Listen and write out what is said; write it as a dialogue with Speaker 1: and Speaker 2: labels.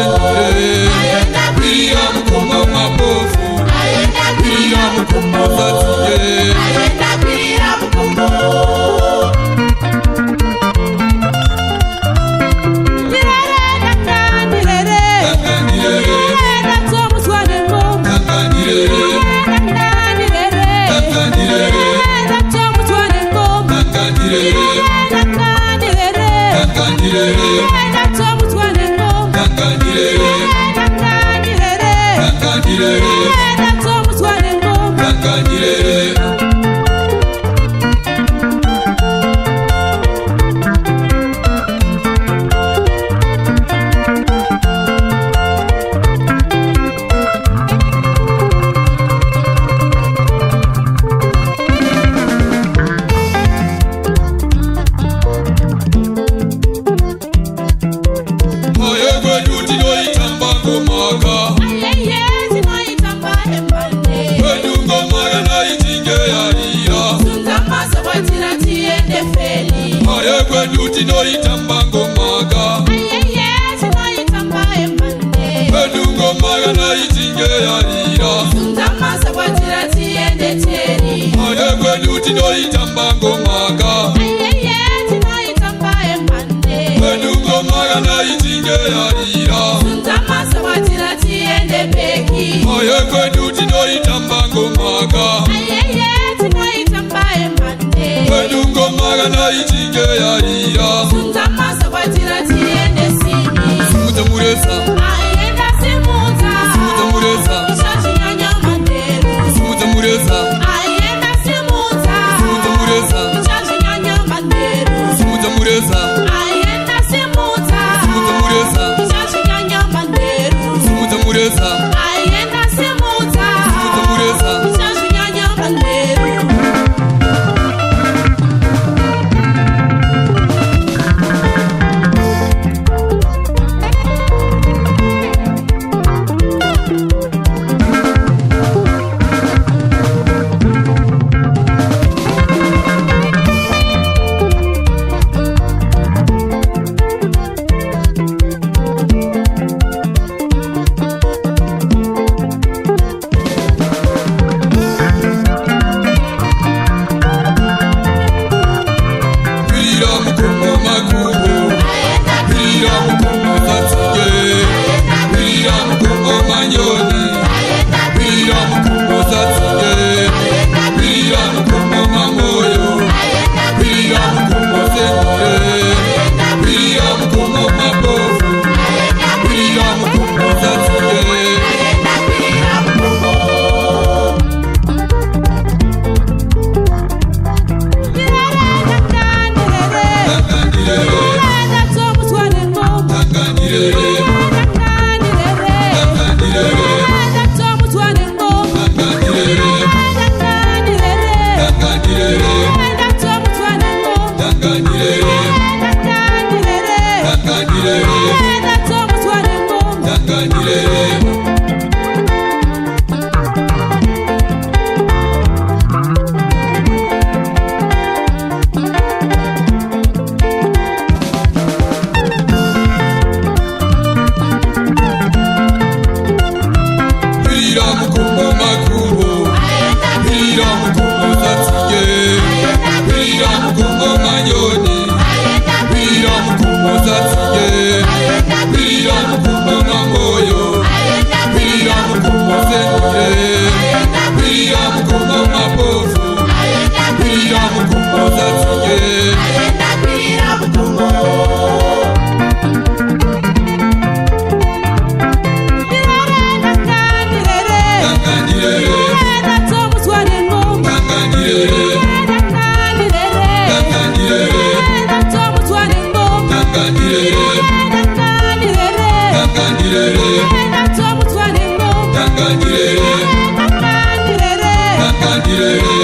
Speaker 1: sendire William Kuma mapofu William Kuma zatie William Kuma Duty no itambango maga Bedungo maga na itinge yarira
Speaker 2: Suntamasa watira tiende teri
Speaker 1: Ayegwe duty no itambango maga Bedungo maga na itinge yarira
Speaker 2: Suntamasa watira tiende peki
Speaker 1: Ayegwe duty no itambango maga Bedungo maga na itinge yarira
Speaker 2: Suntamasa watira tiende sini
Speaker 1: Suta muresa
Speaker 2: Ayenda simuta
Speaker 1: Suta muresa
Speaker 2: Ishashi nyanya manderu
Speaker 1: Suta muresa
Speaker 2: Ayenda simuta
Speaker 1: Suta muresa
Speaker 2: Ishashi nyanya manderu
Speaker 1: Suta muresa
Speaker 2: Ayenda simuta
Speaker 1: Suta muresa
Speaker 2: Ishashi nyanya manderu
Speaker 1: Suta muresa
Speaker 2: Ayenda simuta
Speaker 1: Suta muresa
Speaker 2: Ishashi nyanya manderu
Speaker 1: Tanganirere